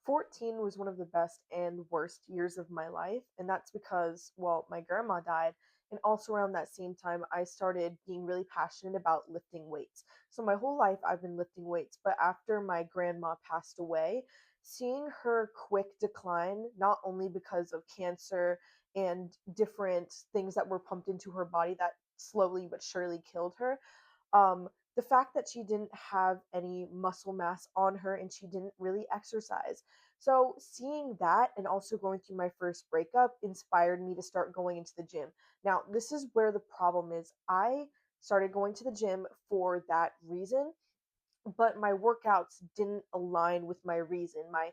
14 was one of the best and worst years of my life. And that's because, well, my grandma died. And also around that same time, I started being really passionate about lifting weights. So my whole life, I've been lifting weights. But after my grandma passed away, seeing her quick decline, not only because of cancer and different things that were pumped into her body that slowly but surely killed her, um, the fact that she didn't have any muscle mass on her and she didn't really exercise. So, seeing that and also going through my first breakup inspired me to start going into the gym. Now, this is where the problem is. I started going to the gym for that reason, but my workouts didn't align with my reason. My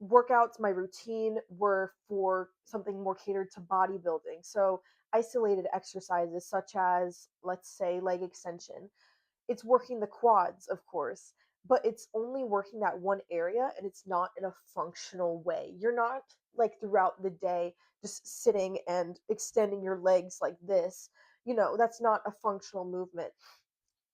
workouts, my routine were for something more catered to bodybuilding. So, isolated exercises such as, let's say, leg extension. It's working the quads, of course, but it's only working that one area and it's not in a functional way. You're not like throughout the day just sitting and extending your legs like this. That's not a functional movement.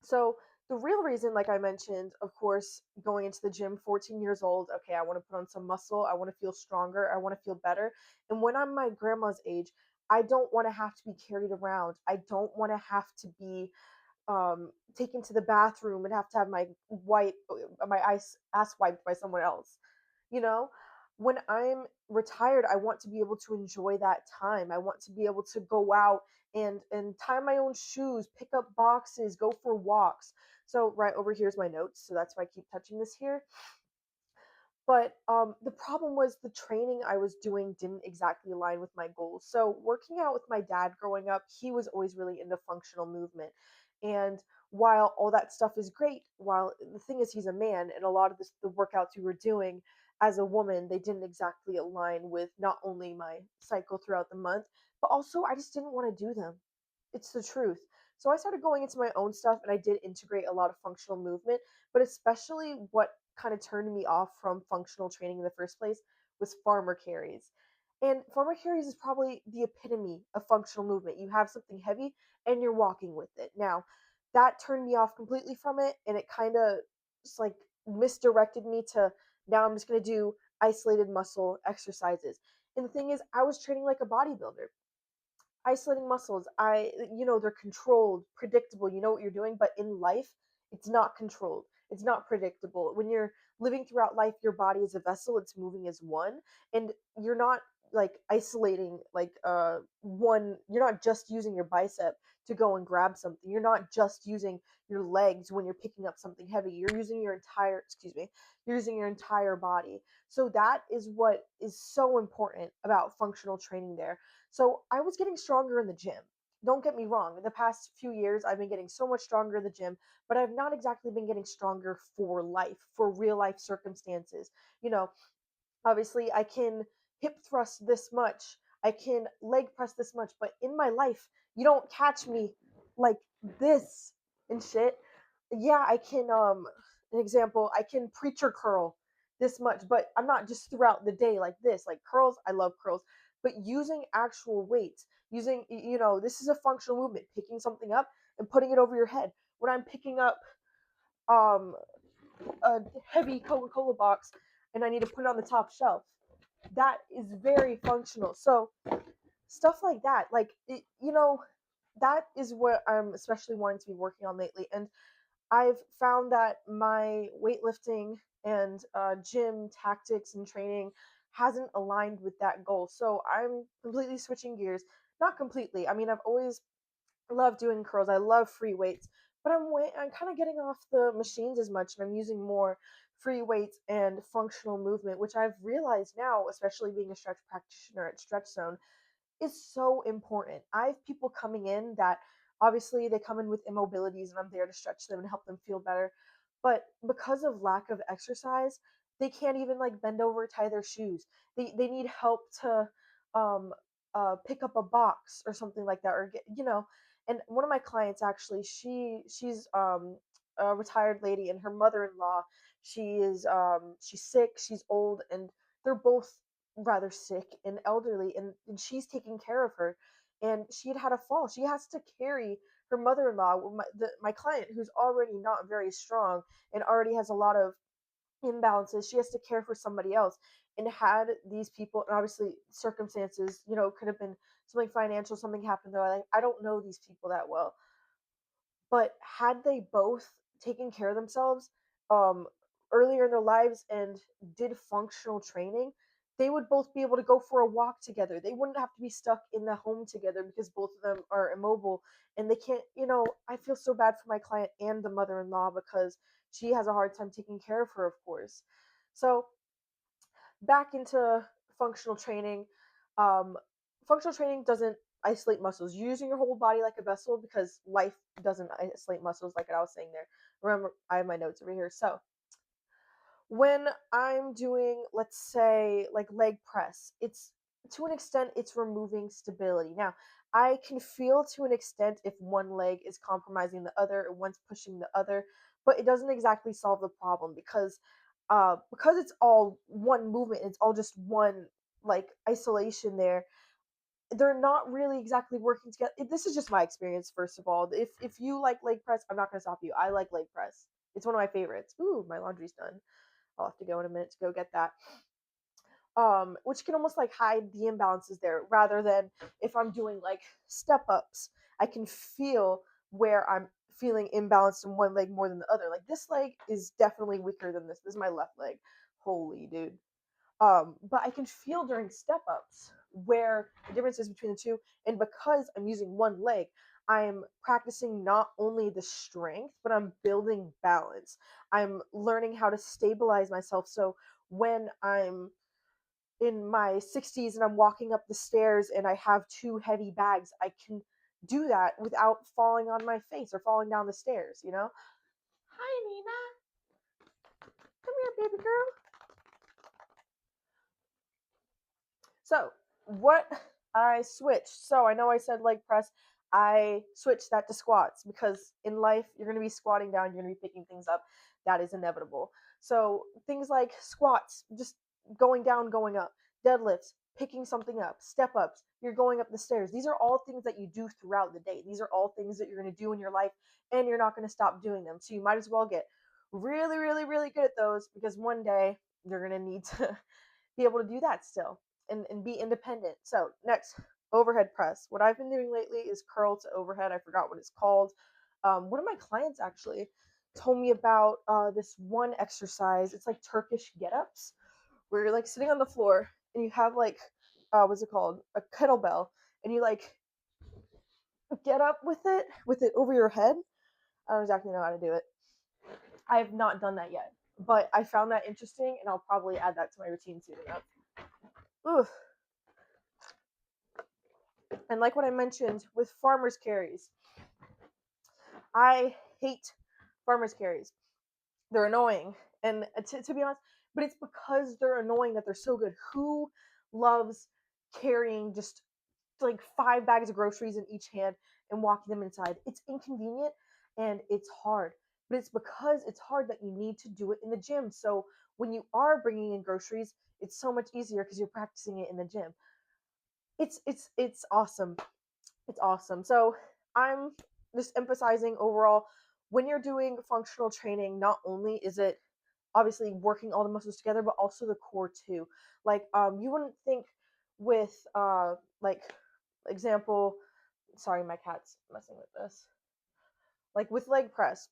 So the real reason, like I mentioned, of course, going into the gym, 14 years old, okay, I want to put on some muscle, I want to feel stronger, I want to feel better. And when I'm my grandma's age, I don't want to have to be carried around. I don't want to have to be taken to the bathroom and have to have my ass wiped by someone else. You know, when I'm retired, I want to be able to enjoy that time. I want to be able to go out and tie my own shoes, pick up boxes, go for walks. So right over here's my notes, so that's why I keep touching this here. But the problem was the training I was doing didn't exactly align with my goals. So, working out with my dad growing up, he was always really into functional movement. And while all that stuff is great, while the thing is, he's a man, and a lot of the workouts we were doing as a woman, they didn't exactly align with not only my cycle throughout the month, but also I just didn't want to do them. It's the truth. So, I started going into my own stuff and I did integrate a lot of functional movement, but especially what kind of turned me off from functional training in the first place was farmer carries. And farmer carries is probably the epitome of functional movement. You have something heavy and you're walking with it. Now, that turned me off completely from it and it kind of just like misdirected me to now I'm just going to do isolated muscle exercises. And the thing is, I was training like a bodybuilder, isolating muscles. They're controlled, predictable, you know what you're doing, but in life it's not controlled, it's not predictable. When you're living throughout life, your body is a vessel, it's moving as one, and you're not like isolating like one. You're not just using your bicep to go and grab something, you're not just using your legs when you're picking up something heavy, you're using your entire, excuse me, you're using your entire body. So that is what is so important about functional training there. So I was getting stronger in the gym. Don't get me wrong. In the past few years, I've been getting so much stronger in the gym, but I've not exactly been getting stronger for life, for real life circumstances. You know, obviously, I can hip thrust this much, I can leg press this much, but in my life, you don't catch me like this and shit. Yeah, I can, an example, I can preacher curl this much, but I'm not just throughout the day like this. Like curls, I love curls, but using actual weights, this is a functional movement, picking something up and putting it over your head. When I'm picking up um a heavy Coca-Cola box and I need to put it on the top shelf, that is very functional. So stuff like that, that is what I'm especially wanting to be working on lately. And I've found that my weightlifting and gym tactics and training hasn't aligned with that goal. So I'm completely switching gears. Not completely. I mean, I've always loved doing curls. I love free weights, but I'm kind of getting off the machines as much, and I'm using more free weights and functional movement, which I've realized now, especially being a stretch practitioner at Stretch Zone, is so important. I have people coming in that obviously they come in with immobilities and I'm there to stretch them and help them feel better. But because of lack of exercise, they can't even like bend over, tie their shoes. They need help to um pick up a box or something like that, or and one of my clients actually, she's a retired lady, and her mother-in-law, she's sick, she's old, and they're both rather sick and elderly, and she's taking care of her, and she had a fall. She has to carry her mother-in-law, my client, who's already not very strong and already has a lot of imbalances. She has to care for somebody else. And had these people, and obviously circumstances, could have been something financial, something happened. They're like, I don't know these people that well, but had they both taken care of themselves um, earlier in their lives and did functional training, they would both be able to go for a walk together. They wouldn't have to be stuck in the home together because both of them are immobile and they can't. I feel so bad for my client and the mother in law because she has a hard time taking care of her, of course. So, back into functional training. Um, Functional training doesn't isolate muscles. You're using your whole body like a vessel because life doesn't isolate muscles, like I was saying there. Remember, I have my notes over here. So, when I'm doing, let's say, like leg press, it's to an extent it's removing stability. Now, I can feel to an extent if one leg is compromising the other or one's pushing the other, but it doesn't exactly solve the problem because it's all one movement, it's all just one like isolation there. They're not really exactly working together. This is just my experience, first of all. If you like leg press, I'm not gonna stop you. I like leg press. It's one of my favorites. Ooh, my laundry's done. I'll have to go in a minute to go get that. Which can almost like hide the imbalances there, rather than if I'm doing like step ups, I can feel where I'm feeling imbalanced in one leg more than the other. Like this leg is definitely weaker than this. This is my left leg. Holy dude. But I can feel during step ups where the difference is between the two. And because I'm using one leg, I'm practicing not only the strength, but I'm building balance. I'm learning how to stabilize myself. So when I'm in my 60s and I'm walking up the stairs and I have two heavy bags, I can do that without falling on my face or falling down the stairs, you know? Hi, Nina. Come here, baby girl. So, what I switched. So, I know I said leg press. I switched that to squats because in life, you're going to be squatting down, you're going to be picking things up. That is inevitable. So, things like squats, just going down, going up, deadlifts, picking something up, step ups, you're going up the stairs. These are all things that you do throughout the day. These are all things that you're going to do in your life and you're not going to stop doing them. So, you might as well get really, really, really good at those because one day you're going to need to be able to do that still and be independent. So next, overhead press. What I've been doing lately is curl to overhead. I forgot what it's called. One of my clients actually told me about this one exercise. It's like Turkish get-ups where you're like sitting on the floor and you have like what's it called, a kettlebell, and you like get up with it over your head. I don't exactly know how to do it. I have not done that yet, but I found that interesting and I'll probably add that to my routine soon enough. Ooh. And like what I mentioned with farmers carries, I hate farmers carries. They're annoying. And to be honest, but it's because they're annoying that they're so good. Who loves carrying just like 5 bags of groceries in each hand and walking them inside? It's inconvenient and it's hard. But it's because it's hard that you need to do it in the gym. So when you are bringing in groceries, it's so much easier because you're practicing it in the gym. It's awesome. It's awesome. So I'm just emphasizing overall when you're doing functional training, not only is it obviously working all the muscles together, but also the core too. Like you wouldn't think with like example, sorry, my cat's messing with this. Like with leg press,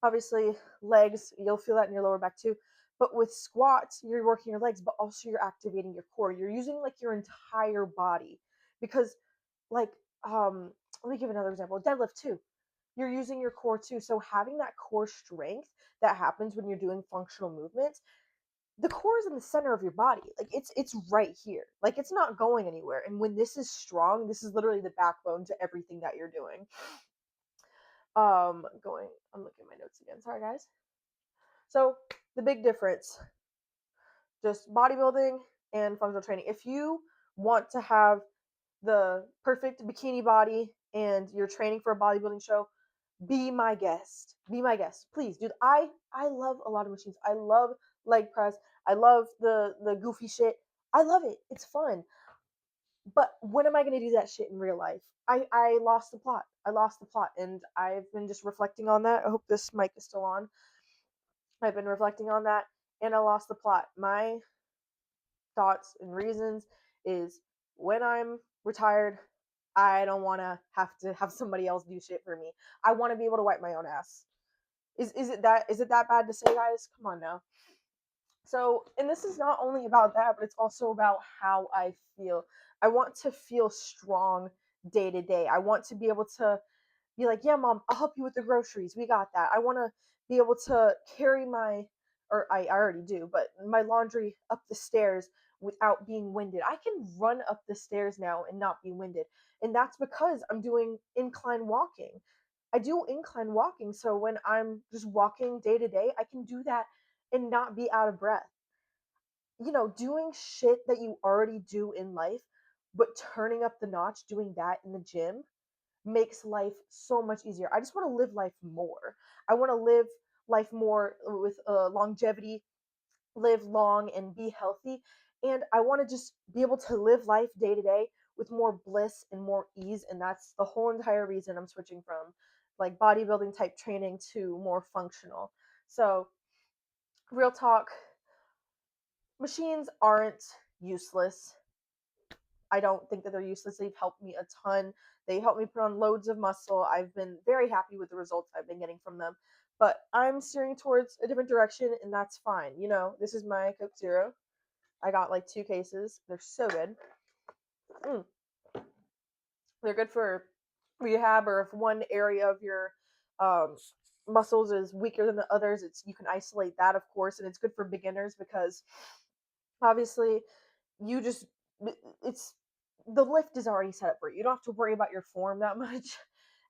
obviously legs, you'll feel that in your lower back too. But with squats, you're working your legs, but also you're activating your core. You're using like your entire body because like let me give another example. Deadlift too. You're using your core too. So having that core strength that happens when you're doing functional movements, the core is in the center of your body. Like it's right here. Like it's not going anywhere. And when this is strong, this is literally the backbone to everything that you're doing. I'm looking at my notes again. Sorry guys. So the big difference, just bodybuilding and functional training. If you want to have the perfect bikini body and you're training for a bodybuilding show, be my guest. Be my guest. Please, dude. I love a lot of machines. I love leg press. I love the goofy shit. I love it. It's fun. But when am I going to do that shit in real life? I lost the plot. I lost the plot and I've been just reflecting on that. I hope this mic is still on. I've been reflecting on that and I lost the plot. My thoughts and reasons is when I'm retired, I don't want to have somebody else do shit for me. I want to be able to wipe my own ass. Is it that bad to say, guys? Come on now. So, and this is not only about that, but it's also about how I feel. I want to feel strong day to day. I want to be able to be like, yeah, mom, I'll help you with the groceries. We got that. I want to be able to carry or I already do, but my laundry up the stairs without being winded. I can run up the stairs now and not be winded. And that's because I'm doing incline walking. I do incline walking. So when I'm just walking day to day, I can do that and not be out of breath. Doing shit that you already do in life, but turning up the notch, doing that in the gym makes life so much easier. I just want to live life more. I want to live life more with longevity, live long and be healthy. And I want to just be able to live life day to day with more bliss and more ease. And that's the whole entire reason I'm switching from like bodybuilding type training to more functional. So, real talk, machines aren't useless. I don't think that they're useless. They've helped me a ton. They helped me put on loads of muscle. I've been very happy with the results I've been getting from them. But I'm steering towards a different direction, and that's fine. This is my Coke Zero. I got like 2 cases. They're so good. Mm. They're good for rehab, or if one area of your um, muscles is weaker than the others, you can isolate that, of course, and it's good for beginners because obviously you just it's the lift is already set up for you. You don't have to worry about your form that much.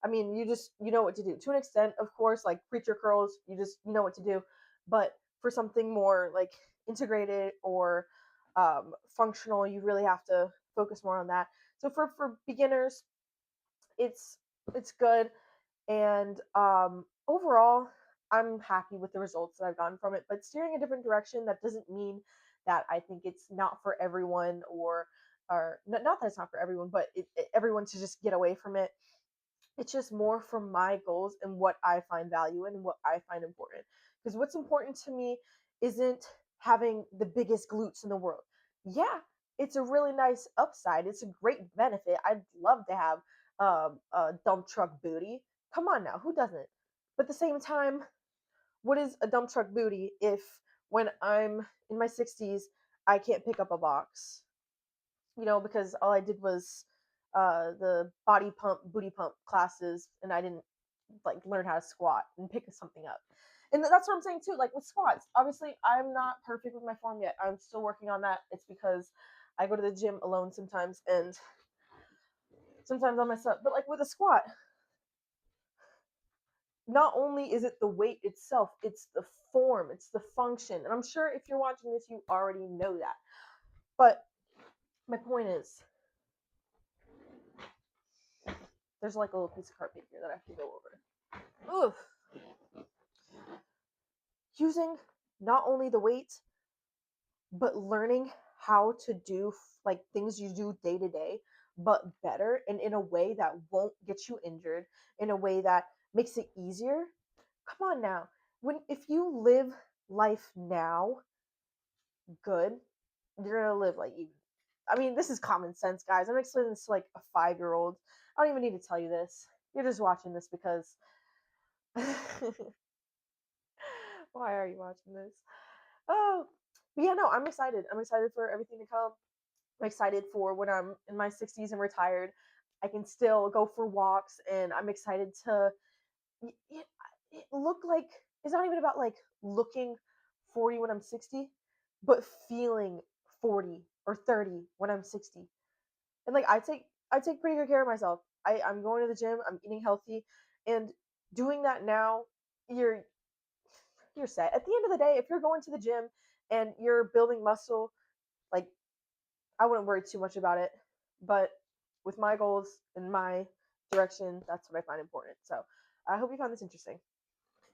I mean, you know what to do to an extent, of course. Like preacher curls, you know what to do. But for something more like integrated or functional, you really have to focus more on that. So for beginners, it's it's good, and overall, I'm happy with the results that I've gotten from it. But steering a different direction, that doesn't mean that I think it's not for everyone, or not that it's not for everyone, but everyone to just get away from it. It's just more from my goals and what I find value in and what I find important. Because what's important to me isn't having the biggest glutes in the world. Yeah, it's a really nice upside. It's a great benefit. I'd love to have a dump truck booty. Come on now, who doesn't? But at the same time, what is a dump truck booty if when I'm in my 60s, I can't pick up a box? Because all I did was the body pump, booty pump classes, and I didn't like learn how to squat and pick something up. And that's what I'm saying too. Like with squats, obviously I'm not perfect with my form yet. I'm still working on that. It's because I go to the gym alone sometimes, and sometimes I mess up. But like with a squat, not only is it the weight itself, it's the form, it's the function. And I'm sure if you're watching this, you already know that. But my point is, there's like a little piece of carpet here that I have to go over. Oof. Using not only the weight, but learning how to do like things you do day to day, but better and in a way that won't get you injured, in a way that makes it easier. Come on now. If you live life now good, you're gonna live like even. I mean, this is common sense, guys. I'm explaining this to like a 5-year-old. I don't even need to tell you this. You're just watching this because why are you watching this? Oh, but yeah, no, I'm excited. I'm excited for everything to come. I'm excited for when I'm in my 60s and retired. I can still go for walks, and I'm excited to look like it's not even about like looking 40 when I'm 60, but feeling 40 or 30 when I'm 60. And like I take pretty good care of myself. I'm going to the gym, I'm eating healthy, and doing that now, you're you're set. At the end of the day, if you're going to the gym and you're building muscle, like I wouldn't worry too much about it. But with my goals and my direction, that's what I find important. So I hope you found this interesting.